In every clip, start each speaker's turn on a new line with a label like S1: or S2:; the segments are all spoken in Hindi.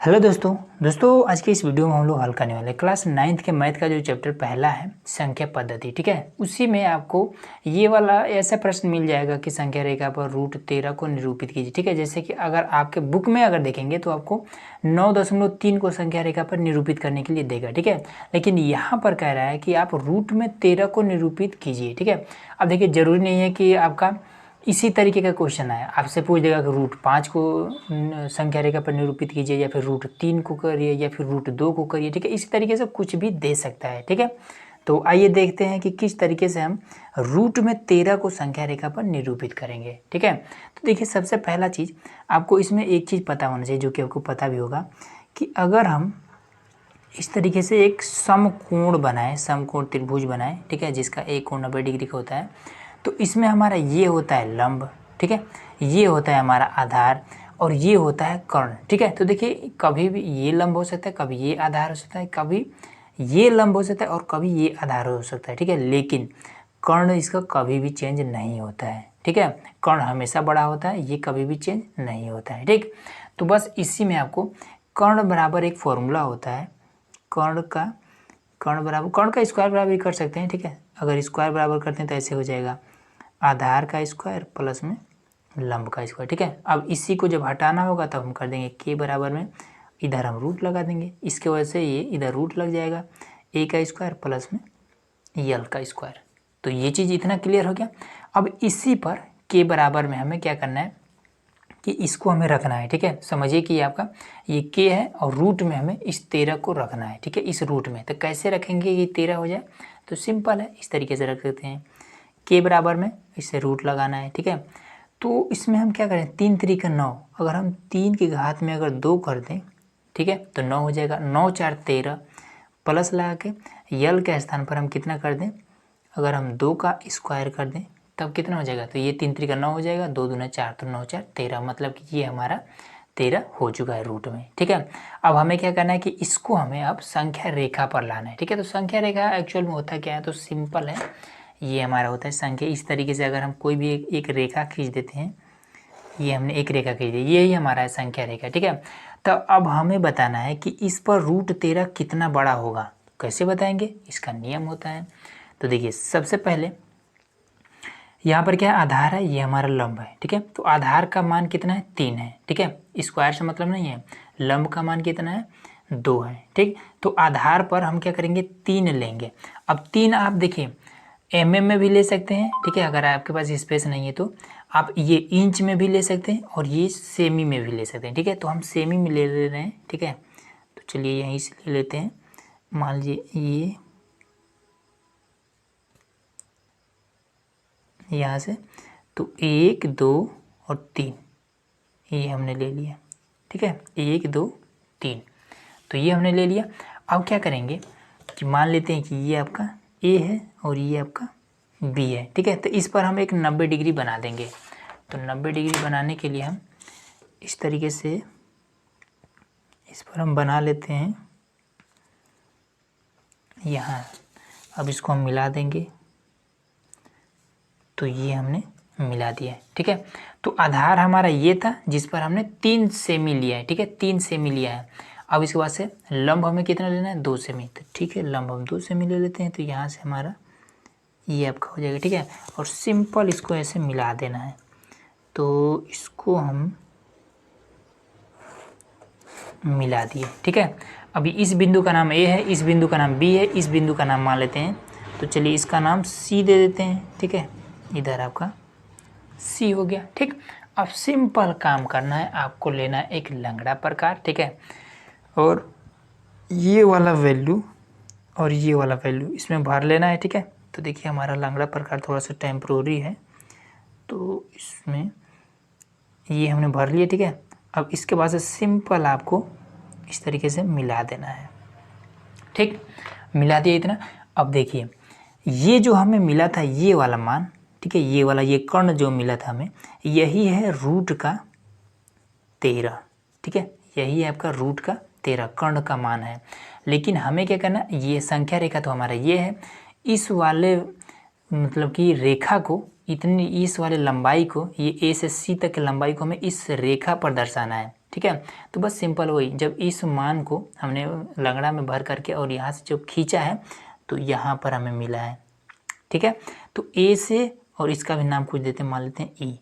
S1: हेलो दोस्तों आज के इस वीडियो में हम लोग हल करने वाले क्लास 9th के मैथ का जो चैप्टर पहला है संख्या पद्धति। ठीक है, उसी में आपको ये वाला ऐसा प्रश्न मिल जाएगा कि संख्या रेखा पर √13 को निरूपित कीजिए। ठीक है, जैसे कि अगर आपके बुक में अगर देखेंगे तो आपको 9.3 को संख्या रेखा पर निरूपित करने के लिए देगा। ठीक है, लेकिन यहाँ पर कह रहा है कि आप √13 को निरूपित कीजिए। ठीक है, अब देखिए जरूरी नहीं है कि आपका इसी तरीके का क्वेश्चन आया, आपसे पूछ देगा कि √5 को संख्या रेखा पर निरूपित कीजिए, या फिर √3 को करिए, या फिर √2 को करिए। ठीक है, इसी तरीके से कुछ भी दे सकता है। ठीक है, तो आइए देखते हैं कि किस तरीके से हम √13 को संख्या रेखा पर निरूपित करेंगे। ठीक है, तो देखिए सबसे पहला चीज़ आपको इसमें एक चीज़ पता होना चाहिए, जो कि आपको पता भी होगा कि अगर हम इस तरीके से एक समकोण बनाए, समकोण त्रिभुज बनाए, ठीक है, जिसका एक कोण 90 डिग्री का होता है, तो इसमें हमारा ये होता है लंब। ठीक है, ये होता है हमारा आधार और ये होता है कर्ण। ठीक है, तो देखिए कभी भी ये लंब हो सकता है, कभी ये आधार हो सकता है, कभी ये लंब हो सकता है और कभी ये आधार हो सकता है। ठीक है, लेकिन कर्ण इसका कभी भी चेंज नहीं होता है। ठीक है, कर्ण हमेशा बड़ा होता है, ये कभी भी चेंज नहीं होता है। ठीक, तो बस इसी में आपको कर्ण बराबर एक फॉर्मूला होता है, कर्ण का स्क्वायर बराबर कर सकते हैं। ठीक है, अगर स्क्वायर बराबर करते हैं तो ऐसे हो जाएगा आधार का स्क्वायर प्लस में लंब का स्क्वायर। ठीक है, अब इसी को जब हटाना होगा तब हम कर देंगे के बराबर में, इधर हम रूट लगा देंगे, इसके वजह से ये इधर रूट लग जाएगा, ए का स्क्वायर प्लस में यल का स्क्वायर। तो ये चीज़ इतना क्लियर हो गया। अब इसी पर के बराबर में हमें क्या करना है कि इसको हमें रखना है। ठीक है, समझिए कि आपका ये के है और रूट में हमें इस 13 को रखना है। ठीक है, इस रूट में तो कैसे रखेंगे कि 13 हो जाए, तो सिंपल है, इस तरीके से रख सकते हैं, के बराबर में इससे रूट लगाना है। ठीक है, तो इसमें हम क्या करें, 3 3 9, अगर हम 3 की घात में अगर 2 कर दें, ठीक है, तो 9 हो जाएगा, 9 4 13 प्लस लगा के यल के स्थान पर हम कितना कर दें, अगर हम 2 का स्क्वायर कर दें तब कितना हो जाएगा, तो ये 3 3 9 हो जाएगा, 2 दूना 4, तो 9 4 13, मतलब कि ये हमारा 13 हो चुका है रूट में। ठीक है, अब हमें क्या करना है कि इसको हमें अब संख्या रेखा पर लाना है। ठीक है, तो संख्या रेखा एक्चुअल में होता क्या है, तो सिंपल है, ये हमारा होता है संख्या। इस तरीके से अगर हम कोई भी एक रेखा खींच देते हैं, ये हमने एक रेखा खींच दी, यही हमारा है संख्या रेखा। ठीक है, तो अब हमें बताना है कि इस पर √13 कितना बड़ा होगा। कैसे बताएंगे, इसका नियम होता है। तो देखिए सबसे पहले यहाँ पर क्या आधार है, ये हमारा लंब है। ठीक है, तो आधार का मान कितना है, 3 है। ठीक है, स्क्वायर से मतलब नहीं है, लंब का मान कितना है, 2 है। ठीक, तो आधार पर हम क्या करेंगे, 3 लेंगे। अब 3 आप देखिए mm में भी ले सकते हैं। ठीक है, अगर आपके पास स्पेस नहीं है तो आप ये इंच में भी ले सकते हैं और ये सेमी में भी ले सकते हैं। ठीक है, तो हम सेमी में ले रहे हैं। ठीक है, तो चलिए यहीं से ले लेते हैं, मान लीजिए ये यहाँ से, तो 1 2 और 3 ये हमने ले लिया। ठीक है, 1 2 3, तो ये हमने ले लिया। अब क्या करेंगे कि मान लेते हैं कि ये आपका ए है और ये आपका बी है। ठीक है, तो इस पर हम एक 90 डिग्री बना देंगे। तो 90 डिग्री बनाने के लिए हम इस तरीके से इस पर हम बना लेते हैं यहाँ। अब इसको हम मिला देंगे, तो ये हमने मिला दिया है। ठीक है, तो आधार हमारा ये था जिस पर हमने 3 सेमी लिया है। ठीक है, 3 सेमी लिया है। अब इसके बाद से लंब हमें कितना लेना है, 2 सेमी। तो ठीक है, लंब हम 2 सेमी ले लेते हैं, तो यहाँ से हमारा ये आपका हो जाएगा। ठीक है, और सिंपल इसको ऐसे मिला देना है। तो इसको हम मिला दिए। ठीक है, अभी इस बिंदु का नाम ए है, इस बिंदु का नाम बी है, इस बिंदु का नाम मान लेते हैं, तो चलिए इसका नाम सी दे देते हैं। ठीक है, इधर आपका सी हो गया। ठीक, अब सिंपल काम करना है, आपको लेना है एक लंगड़ा प्रकार। ठीक है, और ये वाला वैल्यू और ये वाला वैल्यू इसमें भर लेना है। ठीक है, तो देखिए हमारा लंगड़ा प्रकार थोड़ा सा टेम्प्रोरी है, तो इसमें ये हमने भर लिया। ठीक है, अब इसके बाद से सिंपल आपको इस तरीके से मिला देना है। ठीक, मिला दिया इतना। अब देखिए ये जो हमें मिला था ये वाला मान, ठीक है, ये वाला ये कर्ण जो मिला था हमें, यही है रूट का 13। ठीक है, यही है आपका रूट का 13 कर्ण का मान है। लेकिन हमें क्या करना, ये संख्या रेखा तो हमारा ये है, इस वाले मतलब कि रेखा को, इतनी इस वाले लंबाई को, ये ए से सी तक की लंबाई को हमें इस रेखा पर दर्शाना है। ठीक है। तो बस सिंपल वही, जब इस मान को हमने लंगड़ा में भर करके और यहाँ से जब खींचा है तो यहाँ पर हमें मिला है, ठीक है। तो ए से, और इसका भी नाम कुछ देते हैं, मान लेते हैं ई।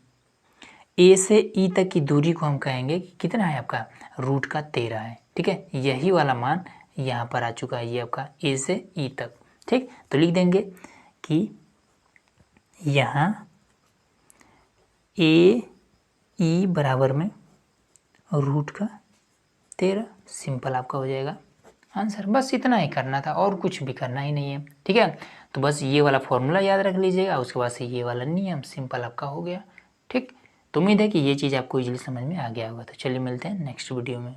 S1: ए से ई तक की दूरी को हम कहेंगे कि कितना है आपका, रूट का 13 है, ठीक है। यही वाला मान यहाँ पर आ चुका है, ये आपका ए से ई तक, ठीक। तो लिख देंगे कि यहाँ ए ई बराबर में रूट का 13, सिंपल आपका हो जाएगा आंसर। बस इतना ही करना था और कुछ भी करना ही नहीं है, ठीक है। तो बस ये वाला फॉर्मूला याद रख लीजिएगा, उसके बाद से ये वाला नियम, सिंपल आपका हो गया, ठीक। तो उम्मीद है कि ये चीज़ आपको इजीली समझ में आ गया होगा। तो चलिए मिलते हैं नेक्स्ट वीडियो में।